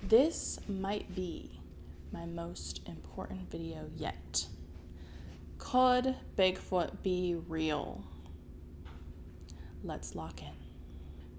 This might be my most important video yet. Could Bigfoot be real? Let's lock in.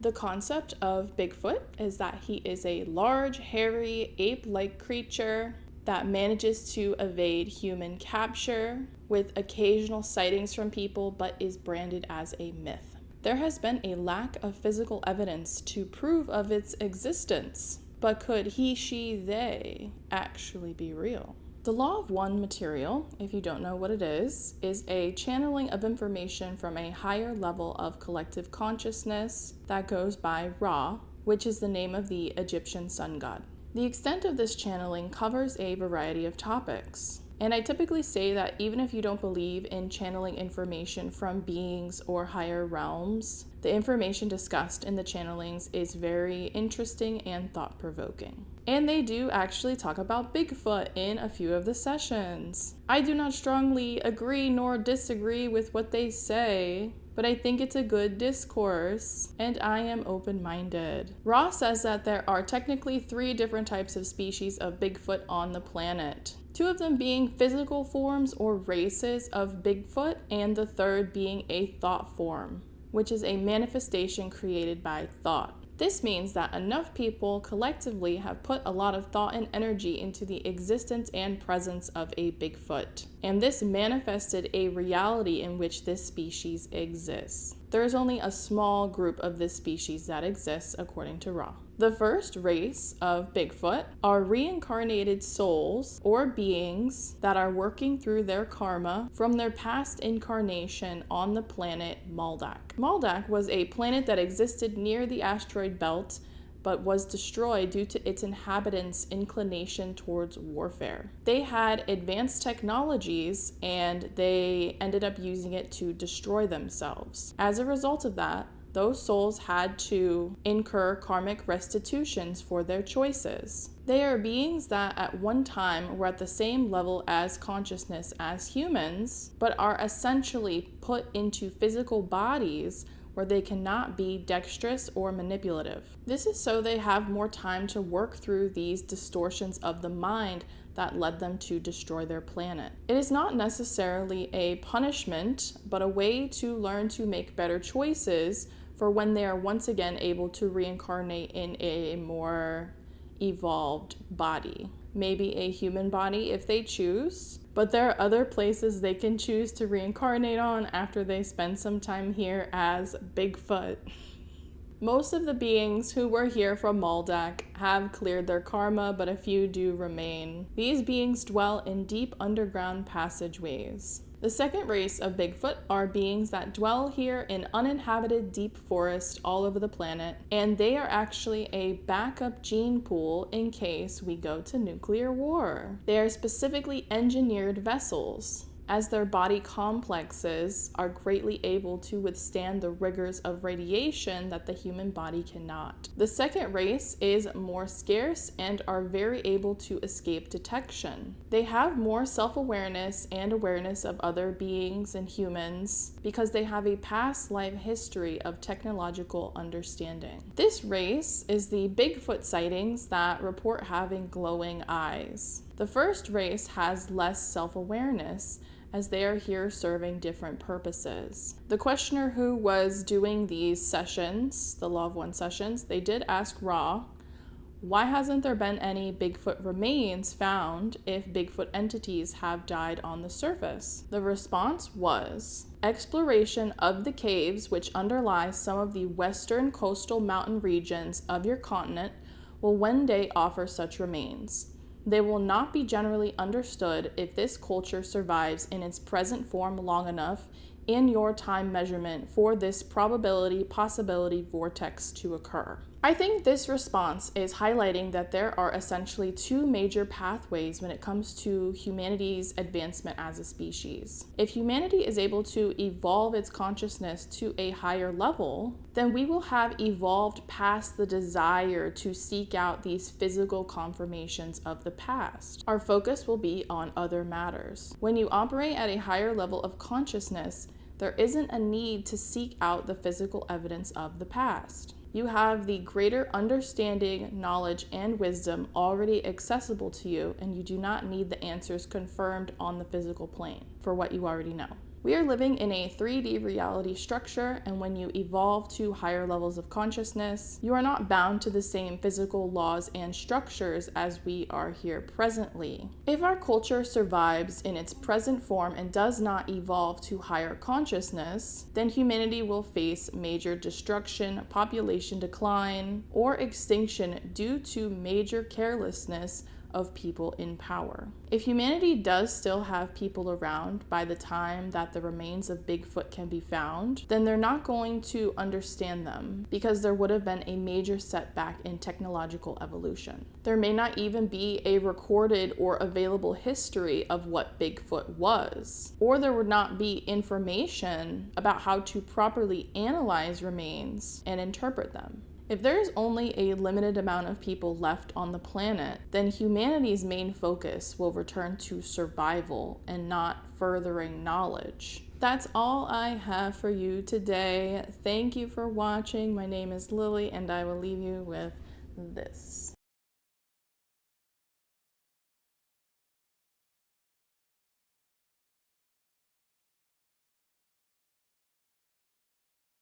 The concept of Bigfoot is that he is a large, hairy, ape-like creature that manages to evade human capture with occasional sightings from people, but is branded as a myth. There has been a lack of physical evidence to prove of its existence, but could he, she, they actually be real? The law of one material, if you don't know what it is a channeling of information from a higher level of collective consciousness that goes by Ra, which is the name of the Egyptian sun god. The extent of this channeling covers a variety of topics. And I typically say that even if you don't believe in channeling information from beings or higher realms, the information discussed in the channelings is very interesting and thought-provoking. And they do actually talk about Bigfoot in a few of the sessions. I do not strongly agree nor disagree with what they say, but I think it's a good discourse, and I am open-minded. Ra says that there are technically 3 different types of species of Bigfoot on the planet. 2 of them being physical forms or races of Bigfoot, and the third being a thought form, which is a manifestation created by thought. This means that enough people collectively have put a lot of thought and energy into the existence and presence of a Bigfoot, and this manifested a reality in which this species exists. There is only a small group of this species that exists, according to Ra. The first race of Bigfoot are reincarnated souls or beings that are working through their karma from their past incarnation on the planet Maldak. Maldak was a planet that existed near the asteroid belt but was destroyed due to its inhabitants' inclination towards warfare. They had advanced technologies and they ended up using it to destroy themselves. As a result of that, those souls had to incur karmic restitutions for their choices. They are beings that at one time were at the same level as consciousness as humans, but are essentially put into physical bodies where they cannot be dexterous or manipulative. This is so they have more time to work through these distortions of the mind that led them to destroy their planet. It is not necessarily a punishment, but a way to learn to make better choices for when they are once again able to reincarnate in a more evolved body. Maybe a human body if they choose, but there are other places they can choose to reincarnate on after they spend some time here as Bigfoot. Most of the beings who were here from Maldak have cleared their karma, but a few do remain. These beings dwell in deep underground passageways. The second race of Bigfoot are beings that dwell here in uninhabited deep forest all over the planet, and they are actually a backup gene pool in case we go to nuclear war. They are specifically engineered vessels, as their body complexes are greatly able to withstand the rigors of radiation that the human body cannot. The second race is more scarce and are very able to escape detection. They have more self-awareness and awareness of other beings and humans because they have a past life history of technological understanding. This race is the Bigfoot sightings that report having glowing eyes. The first race has less self-awareness, as they are here serving different purposes. The questioner who was doing these sessions, the Law of One sessions, they did ask Ra, why hasn't there been any Bigfoot remains found if Bigfoot entities have died on the surface? The response was, exploration of the caves which underlie some of the western coastal mountain regions of your continent will one day offer such remains. They will not be generally understood if this culture survives in its present form long enough in your time measurement for this possibility vortex to occur. I think this response is highlighting that there are essentially 2 major pathways when it comes to humanity's advancement as a species. If humanity is able to evolve its consciousness to a higher level, then we will have evolved past the desire to seek out these physical confirmations of the past. Our focus will be on other matters. When you operate at a higher level of consciousness, there isn't a need to seek out the physical evidence of the past. You have the greater understanding, knowledge, and wisdom already accessible to you, and you do not need the answers confirmed on the physical plane for what you already know. We are living in a 3D reality structure, and when you evolve to higher levels of consciousness, you are not bound to the same physical laws and structures as we are here presently. If our culture survives in its present form and does not evolve to higher consciousness, then humanity will face major destruction, population decline, or extinction due to major carelessness of people in power. If humanity does still have people around by the time that the remains of Bigfoot can be found, then they're not going to understand them because there would have been a major setback in technological evolution. There may not even be a recorded or available history of what Bigfoot was, or there would not be information about how to properly analyze remains and interpret them. If there is only a limited amount of people left on the planet, then humanity's main focus will return to survival and not furthering knowledge. That's all I have for you today. Thank you for watching. My name is Lily, and I will leave you with this.